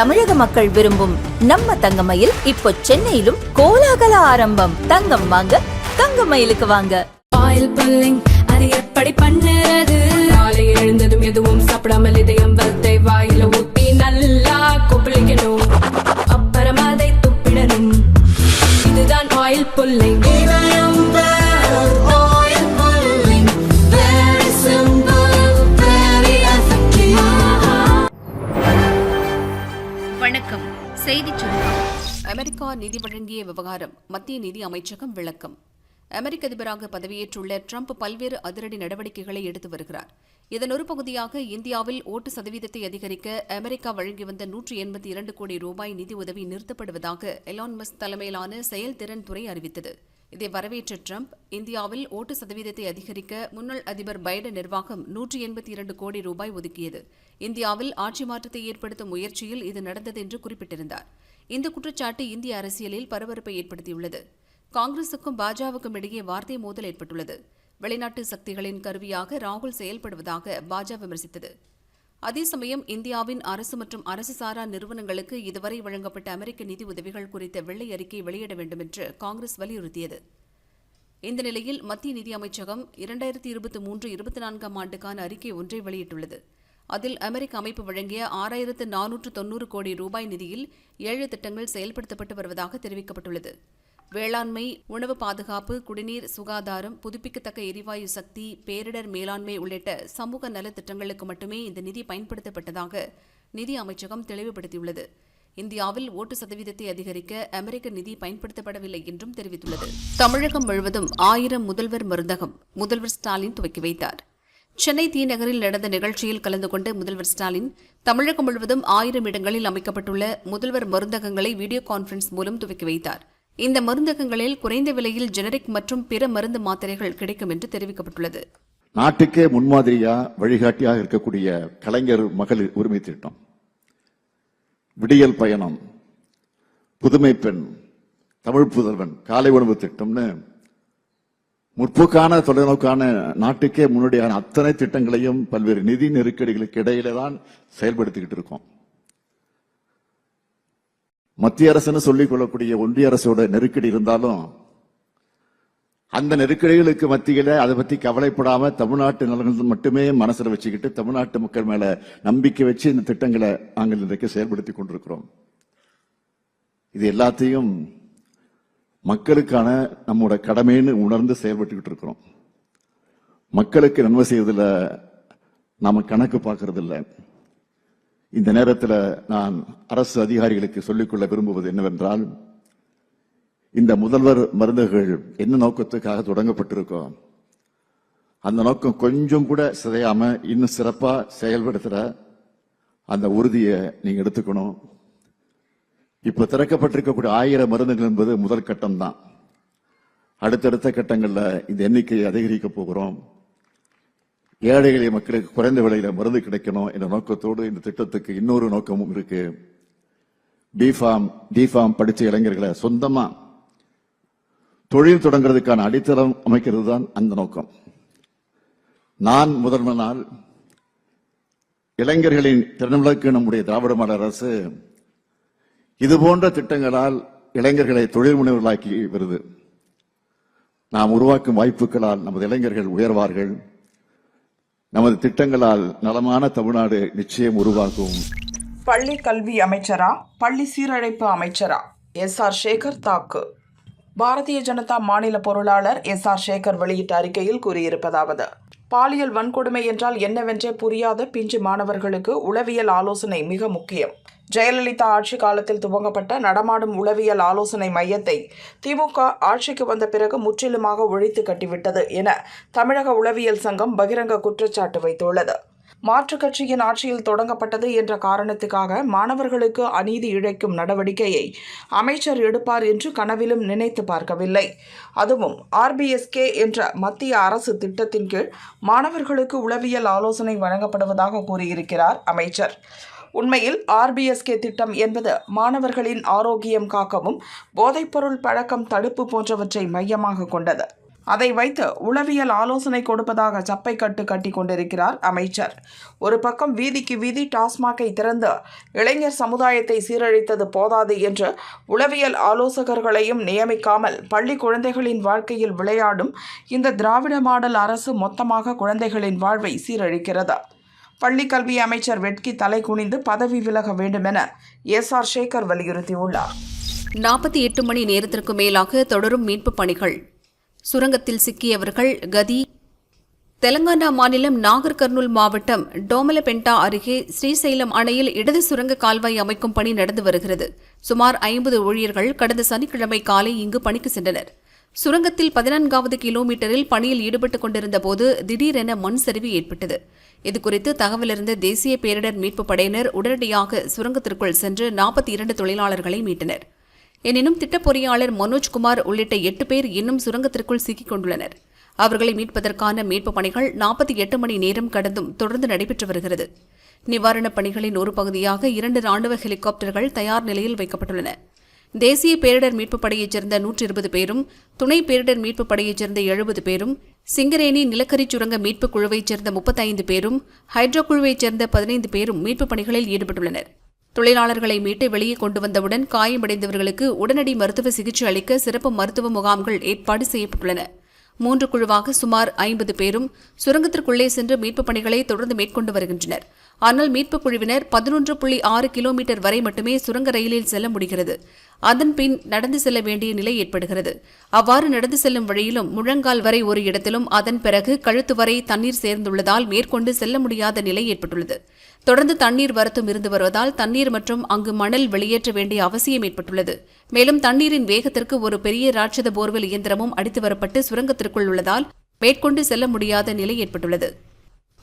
தமிழக மக்கள் விரும்பும் நம்ம தங்கமயில் இப்போ சென்னையிலும் கோலாகல ஆரம்பம். தங்கம் வாங்க தங்கமயிலுக்கு வாங்க. ஆயில் புல்லிங் அது எப்படி பண்ணுறது? காலை எழுந்ததும் எதுவும் சாப்பிடாமல் இதயம் வளத்தை வாயில ஊத்தி நல்லா கொப்பளிக்கணும். அப்புறம் அதை துப்பிடணும். இதுதான் ஆயில் புல்லிங். வணக்கம். செய்திச் சுருக்கம். அமெரிக்கா நிதி வழங்கிய விவகாரம். மத்திய நிதி அமைச்சகம் விளக்கம். அமெரிக்க அதிபராக பதவியேற்றுள்ள ட்ரம்ப் பல்வேறு அதிரடி நடவடிக்கைகளை எடுத்து வருகிறார். இதன் ஒரு பகுதியாக இந்தியாவில் ஓட்டு சதவீதத்தை அதிகரிக்க அமெரிக்கா வழங்கி வந்த 182 கோடி ரூபாய் நிதி உதவி நிறுத்தப்படுவதாக எலான் மஸ்க் தலைமையிலான செயல்திறன் துறை அறிவித்தது. இதை வரவேற்ற ட்ரம்ப், இந்தியாவில் ஓட்டு சதவீதத்தை அதிகரிக்க முன்னாள் அதிபர் பைடன் நிர்வாகம் 182 கோடி ரூபாய் ஒதுக்கியது. இந்தியாவில் ஆட்சி மாற்றத்தை ஏற்படுத்தும் முயற்சியில் இது நடந்தது என்று குறிப்பிட்டிருந்தார். இந்த குற்றச்சாட்டு இந்திய அரசியலில் பரபரப்பை ஏற்படுத்தியுள்ளது. காங்கிரசுக்கும் பாஜகவுக்கும் இடையே வார்த்தை மோதல் ஏற்பட்டுள்ளது. வெளிநாட்டு சக்திகளின் கருவியாக ராகுல் செயல்படுவதாக பாஜக விமர்சித்தது. அதே சமயம் இந்தியாவின் அரசு மற்றும் அரசு சாரா நிறுவனங்களுக்கு இதுவரை வழங்கப்பட்ட அமெரிக்க நிதி உதவிகள் குறித்த வெள்ளை அறிக்கை வெளியிட வேண்டும் என்று காங்கிரஸ் வலியுறுத்தியது. இந்த நிலையில் மத்திய நிதி அமைச்சகம் 2023-24 ஆண்டுக்கான அறிக்கை ஒன்றை வெளியிட்டுள்ளது. அதில் அமெரிக்க அமைப்பு வழங்கிய 6490 கோடி ரூபாய் நிதியில் 7 திட்டங்கள் செயல்படுத்தப்பட்டு வருவதாக தெரிவிக்கப்பட்டுள்ளது. வேளாண்மை, உணவு பாதுகாப்பு, குடிநீர், சுகாதாரம், புதுப்பிக்கத்தக்க எரிவாயு சக்தி, பேரிடர் மேலாண்மை உள்ளிட்ட சமூக நல திட்டங்களுக்கு மட்டுமே இந்த நிதி பயன்படுத்தப்பட்டதாக நிதி அமைச்சகம் தெளிவுபடுத்தியுள்ளது. இந்தியாவில் ஓட்டு சதவீதத்தை அதிகரிக்க அமெரிக்க நிதி பயன்படுத்தப்படவில்லை என்றும் தெரிவித்துள்ளது. தமிழகம் முழுவதும் 1000 முதல்வர் மருந்தகம் முதல்வர் ஸ்டாலின் துவக்கி வைத்தார். சென்னை தி நகரில் நடந்த நிகழ்ச்சியில் கலந்து கொண்ட முதல்வர் ஸ்டாலின், தமிழகம் முழுவதும் 1000 இடங்களில் அமைக்கப்பட்டுள்ள முதல்வர் மருந்தகங்களை வீடியோ கான்பரன்ஸ் மூலம் துவக்கி வைத்தார். இந்த மருந்தகங்களில் குறைந்த விலையில் ஜெனரிக் மற்றும் பிற மருந்து மாத்திரைகள் கிடைக்கும் என்று தெரிவிக்கப்பட்டுள்ளது. நாட்டுக்கே முன்மாதிரியா வழிகாட்டியாக இருக்கக்கூடிய கலைஞர் மகளிர் உரிமை திட்டம், விடியல் பயணம், புதுமை பெண், தமிழ் புதல்வன், காலை உணவு திட்டம்னு முற்போக்கான தொலைநோக்கான நாட்டுக்கே முன்னோடியான அத்தனை திட்டங்களையும் பல்வேறு நிதி நெருக்கடிகளுக்கு இடையில தான் செயல்படுத்திக்கிட்டு இருக்கோம். மத்திய அரசுன்னு சொல்லிக் கொள்ளக்கூடிய ஒன்றிய அரசோட நெருக்கடி இருந்தாலும் அந்த நெருக்கடிகளுக்கு மத்தியில அதை பத்தி கவலைப்படாம தமிழ்நாட்டு நலன்கள் மட்டுமே மனசுல வச்சுக்கிட்டு தமிழ்நாட்டு மக்கள் மேல நம்பிக்கை வச்சு இந்த திட்டங்களை நாங்கள் இன்றைக்கு செயல்படுத்தி கொண்டிருக்கிறோம். இது எல்லாத்தையும் மக்களுக்கான நம்மோட கடமைன்னு உணர்ந்து செயல்பட்டுக்கிட்டு இருக்கிறோம். மக்களுக்கு நன்மை செய்வதில் நாம கணக்கு பார்க்கறது இல்லை. இந்த நேரத்தில் நான் அரசு அதிகாரிகளுக்கு சொல்லிக்கொள்ள விரும்புவது என்னவென்றால், இந்த முதல்வர் மருந்துகள் என்ன நோக்கத்துக்காக தொடங்கப்பட்டிருக்கோ அந்த நோக்கம் கொஞ்சம் கூட சிதையாம இன்னும் சிறப்பா செயல்படுத்துற அந்த உறுதியை நீங்க எடுத்துக்கணும். இப்ப திறக்கப்பட்டிருக்கக்கூடிய 1000 மருந்துகள் என்பது முதல் கட்டம் தான். அடுத்தடுத்த கட்டங்கள்ல இந்த எண்ணிக்கையை அதிகரிக்க போகிறோம். ஏழை எளிய மக்களுக்கு குறைந்த விலையில மருந்து கிடைக்கணும் என்ற நோக்கத்தோடு இந்த திட்டத்துக்கு இன்னொரு நோக்கமும் இருக்கு. டிஃபார்ம் படிச்ச இளைஞர்களை சொந்தமா தொழில் தொடங்குறதுக்கான அடித்தளம் அமைக்கிறது தான் அந்த நோக்கம். நான் முதன்மை நாள் இளைஞர்களின் திறன்களுக்கு நம்முடைய திராவிட மாடல் அரசு இதுபோன்ற திட்டங்களால் இளைஞர்களை தொழில் முனைவர்களாக்கி வருது. நாம் உருவாக்கும் வாய்ப்புகளால் நமது இளைஞர்கள் உயர்வார்கள். நமது திட்டங்களால் நலமான தமிழ்நாடு நிச்சயம் உருவாகும். பள்ளி கல்வி அமைச்சரா, பள்ளி சீரழைப்பு அமைச்சரா? எஸ்.ஆர். சேகர் தாக்கு. பாரதிய ஜனதா மாநில பொருளாளர் எஸ்.ஆர். சேகர் வெளியிட்ட அறிக்கையில் கூறியிருப்பதாவது: பாலியல் வன்கொடுமை என்றால் என்னவென்றே புரியாத பிஞ்சு மாணவர்களுக்கு உளவியல் ஆலோசனை மிக முக்கியம். ஜெயலலிதா ஆட்சி காலத்தில் துவங்கப்பட்ட நடமாடும் உளவியல் ஆலோசனை மையத்தை திமுக ஆட்சிக்கு வந்த பிறகு முற்றிலுமாக ஒழித்து கட்டிவிட்டது என தமிழக உளவியல் சங்கம் பகிரங்க குற்றச்சாட்டு வைத்துள்ளது. மாற்றுக் கட்சியின் ஆட்சியில் தொடங்கப்பட்டது என்ற காரணத்துக்காக மாணவர்களுக்கு அநீதி இழைக்கும் நடவடிக்கையை அமைச்சர் எடுப்பார் என்று கனவிலும் நினைத்து பார்க்கவில்லை. அதுவும் RBSK என்ற மத்திய அரசு திட்டத்தின் கீழ் மாணவர்களுக்கு உளவியல் ஆலோசனை வழங்கப்படுவதாக கூறியிருக்கிறார் அமைச்சர். உண்மையில் RBSK திட்டம் என்பது மாணவர்களின் ஆரோக்கியம் காக்கவும் போதைப்பொருள் பழக்கம் தடுப்பு போன்றவற்றை மையமாக கொண்டது. அதை வைத்து உளவியல் ஆலோசனை கொடுப்பதாக சப்பை கட்டி கொண்டிருக்கிறார் அமைச்சர். ஒரு பக்கம் வீதிக்கு வீதி டாஸ்மாகை திறந்து இளைஞர் சமுதாயத்தை சீரழித்தது போதாது என்று உளவியல் ஆலோசகர்களையும் நியமிக்காமல் பள்ளி குழந்தைகளின் வாழ்க்கையில் விளையாடும் இந்த திராவிட மாடல் அரசு மொத்தமாக குழந்தைகளின் வாழ்வை சீரழிக்கிறது. பள்ளி கல்வி அமைச்சர் வெட்கி தலை குனிந்து பதவி விலக வேண்டுமென SR சேகர் வலியுறுத்தியுள்ளார். 48 மணி நேரத்திற்கு மேலாக தொடரும் மீட்புப் பணிகள். சுரங்கத்தில் சிக்கியவர்கள் கதி. தெலங்கானா மாநிலம் நாகர் கர்னூல் மாவட்டம் டோமலபெண்டா அருகே ஸ்ரீசைலம் அணையில் இடது சுரங்க கால்வாய் அமைக்கும் பணி நடந்து வருகிறது. சுமார் 50 ஊழியர்கள் கடந்த சனிக்கிழமை காலை இங்கு பணிக்கு சென்றனர். சுரங்கத்தில் 14வது கிலோமீட்டரில் பணியில் ஈடுபட்டுக் கொண்டிருந்த போது திடீரென மண் சரிவு ஏற்பட்டது. இதுகுறித்து தகவலறிந்த தேசிய பேரிடர் மீட்புப் படையினர் உடனடியாக சுரங்கத்திற்குள் சென்று 42 தொழிலாளர்களை மீட்டனர். எனினும் திட்டப் பொறியாளர் மனோஜ்குமார் உள்ளிட்ட 8 பேர் இன்னும் சுரங்கத்திற்குள் சிக்கிக் கொண்டுள்ளனர். அவர்களை மீட்பதற்கான மீட்புப் பணிகள் 48 மணி நேரம் கடந்தும் தொடர்ந்து நடைபெற்று வருகிறது. நிவாரணப் பணிகளின் ஒரு பகுதியாக 2 ராணுவ ஹெலிகாப்டர்கள் தயார் நிலையில் வைக்கப்பட்டுள்ளன. தேசிய பேரிடர் மீட்புப் படையைச் சேர்ந்த 120 பேரும், துணை பேரிடர் மீட்புப் படையைச் சேர்ந்த 70 பேரும், சிங்கரேணி நிலக்கரி சுரங்க மீட்புக் குழுவைச் சேர்ந்த 35 பேரும், ஹைட்ரோ குழுவைச் சேர்ந்த 15 பேரும் மீட்புப் பணிகளில் ஈடுபட்டுள்ளனர். தொழிலாளர்களை மீட்டு வெளியே கொண்டு வந்தவுடன் காயமடைந்தவர்களுக்கு உடனடி மருத்துவ சிகிச்சை அளிக்க சிறப்பு மருத்துவ முகாம்கள் ஏற்பாடு செய்யப்பட்டுள்ளன. 3 குழுவாக சுமார் 50 பேரும் சுரங்கத்திற்குள்ளே சென்று மீட்புப் பணிகளை தொடர்ந்து மேற்கொண்டு வருகின்றனர். ஆனால் மீட்புக் குழுவினர் 11.6 கிலோமீட்டர் வரை மட்டுமே சுரங்க ரயிலில் செல்ல முடிகிறது. அதன் பின் நடந்து செல்ல வேண்டிய நிலை ஏற்படுகிறது. அவ்வாறு நடந்து செல்லும் வழியிலும் முழங்கால் வரை ஒரு இடத்திலும் அதன் பிறகு கழுத்து வரை தண்ணீர் சேர்ந்துள்ளதால் மேற்கொண்டு செல்ல முடியாத நிலை ஏற்பட்டுள்ளது. தொடர்ந்து தண்ணீர் வரத்தும் இருந்து வருவதால் தண்ணீர் மற்றும் அங்கு மணல் வெளியேற்ற வேண்டிய அவசியம் ஏற்பட்டுள்ளது. மேலும் தண்ணீரின் வேகத்திற்கு ஒரு பெரிய ராட்சத போர்வெல் இயந்திரமும் அடித்து வரப்பட்டு சுரங்கத்திற்குள் உள்ளதால் மேற்கொண்டு செல்ல முடியாத நிலை ஏற்பட்டுள்ளது.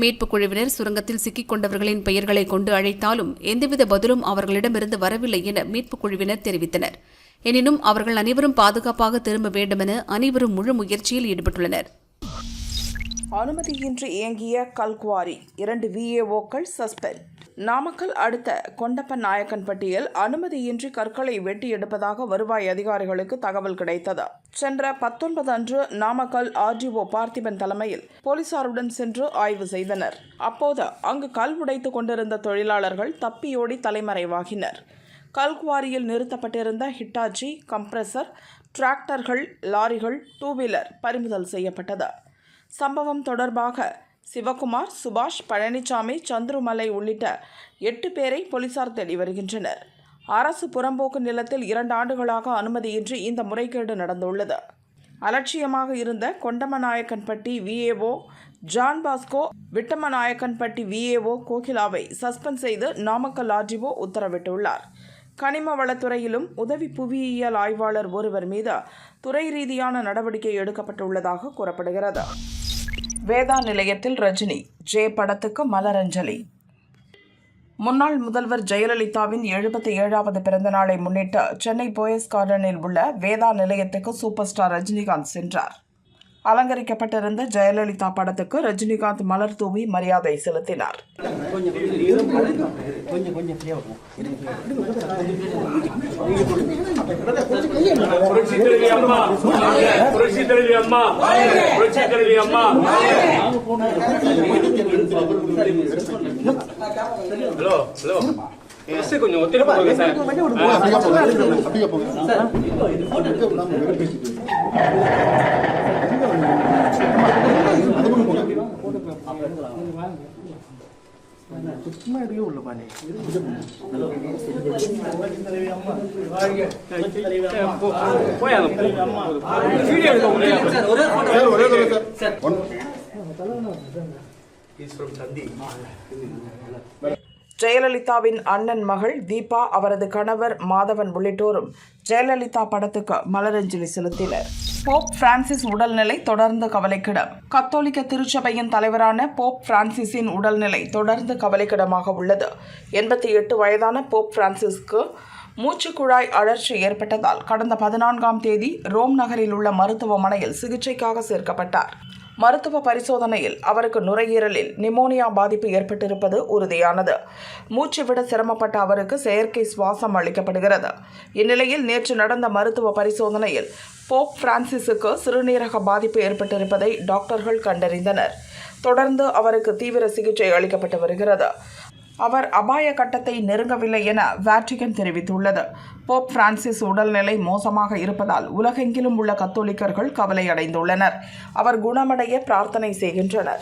மீட்புக் குழுவினர் சுரங்கத்தில் சிக்கிக் கொண்டவர்களின் பெயர்களை கொண்டு அழைத்தாலும் எந்தவித பதிலும் அவர்களிடமிருந்து வரவில்லை என மீட்புக் குழுவினர் தெரிவித்தனர். எனினும் அவர்கள் அனைவரும் பாதுகாப்பாக திரும்ப வேண்டுமென அனைவரும் முழு முயற்சியில் ஈடுபட்டுள்ளனர். அனுமதியின்றி இயங்கிய கல்குவாரி 2 VAOக்கள் சஸ்பெண்ட். நாமக்கல் அடுத்த கொண்டப்பன் நாயக்கன்பட்டியில் அனுமதியின்றி கற்களை வெட்டி எடுப்பதாக வருவாய் அதிகாரிகளுக்கு தகவல் கிடைத்தது. சென்ற 19 அன்று நாமக்கல் RDO பார்த்திபன் தலைமையில் போலீசாருடன் சென்று ஆய்வு செய்தனர். அப்போது அங்கு கல் உடைத்துக் கொண்டிருந்த தொழிலாளர்கள் தப்பியோடி தலைமறைவாகினர். கல்குவாரியில் நிறுத்தப்பட்டிருந்த ஹிட்டாச்சி, கம்ப்ரஸர், டிராக்டர்கள், லாரிகள், 2 வீலர் பறிமுதல் செய்யப்பட்டது. சம்பவம் தொடர்பாக சிவகுமார், சுபாஷ், பழனிசாமி, சந்துருமலை உள்ளிட்ட 8 பேரை போலீசார் தேடி வருகின்றனர். அரசு புறம்போக்கு நிலத்தில் 2 ஆண்டுகளாக அனுமதியின்றி இந்த முறைகேடு நடந்துள்ளது. அலட்சியமாக இருந்த Kondamanayakkanpatti VAO John Bosco, Vittamanayakkanpatti VAO கோகிலாவை சஸ்பெண்ட் செய்து நாமக்கல் RDO உத்தரவிட்டுள்ளார். கனிம வளத்துறையிலும் உதவி புவியியல் ஆய்வாளர் ஒருவர் மீது துறை ரீதியான நடவடிக்கை எடுக்கப்பட்டுள்ளதாக கூறப்படுகிறது. வேதா நிலையத்தில் ரஜினி, ஜே படத்துக்கு மலரஞ்சலி. முன்னாள் முதல்வர் ஜெயலலிதாவின் 77வது பிறந்தநாளை முன்னிட்டு சென்னை போயஸ் கார்டனில் உள்ள வேதா நிலையத்துக்கு சூப்பர் ஸ்டார் ரஜினிகாந்த் சென்றார். அலங்கரிக்கப்பட்டிருந்த ஜெயலலிதா படத்துக்கு ரஜினிகாந்த் மலர் தூவி மரியாதை செலுத்தினார். கொஞ்சம் ஒத்திர போங்க சார். ஜெயலலிதாவின் அண்ணன் மகள் தீபா, அவரது கணவர் மாதவன் உள்ளிட்டோரும் ஜெயலலிதா படத்துக்கு மலரஞ்சலி செலுத்தினர். போப் பிரான்சிஸ் உடல்நிலை தொடர்ந்து கவலைக்கிடம். கத்தோலிக்க திருச்சபையின் தலைவரான போப் பிரான்சிஸின் உடல்நிலை தொடர்ந்து கவலைக்கிடமாக உள்ளது. 88 வயதான போப் பிரான்சிஸ்க்கு மூச்சுக்குழாய் அழற்சி ஏற்பட்டதால் கடந்த 14ஆம் தேதி ரோம் நகரில் உள்ள மருத்துவமனையில் சிகிச்சைக்காக சேர்க்கப்பட்டார். மருத்துவ பரிசோதனையில் அவருக்கு நுரையீரலில் நிமோனியா பாதிப்பு ஏற்பட்டிருப்பது உறுதியானது. மூச்சு விட சிரமப்பட்ட அவருக்கு செயற்கை சுவாசம் அளிக்கப்படுகிறது. இந்நிலையில் நேற்று நடந்த மருத்துவ பரிசோதனையில் போப் பிரான்சிஸுக்கு சிறுநீரக பாதிப்பு ஏற்பட்டிருப்பதை டாக்டர்கள் கண்டறிந்தனர். தொடர்ந்து அவருக்கு தீவிர சிகிச்சை அளிக்கப்பட்டு வருகிறது. அவர் அபாய கட்டத்தை நெருங்கவில்லை என வாட்டிகன் தெரிவித்துள்ளது. போப் பிரான்சிஸ் உடல்நிலை மோசமாக இருப்பதால் உலகெங்கிலும் உள்ள கத்தோலிக்கர்கள் கவலை அடைந்துள்ளனர். அவர் குணமடைய பிரார்த்தனை செய்கின்றனர்.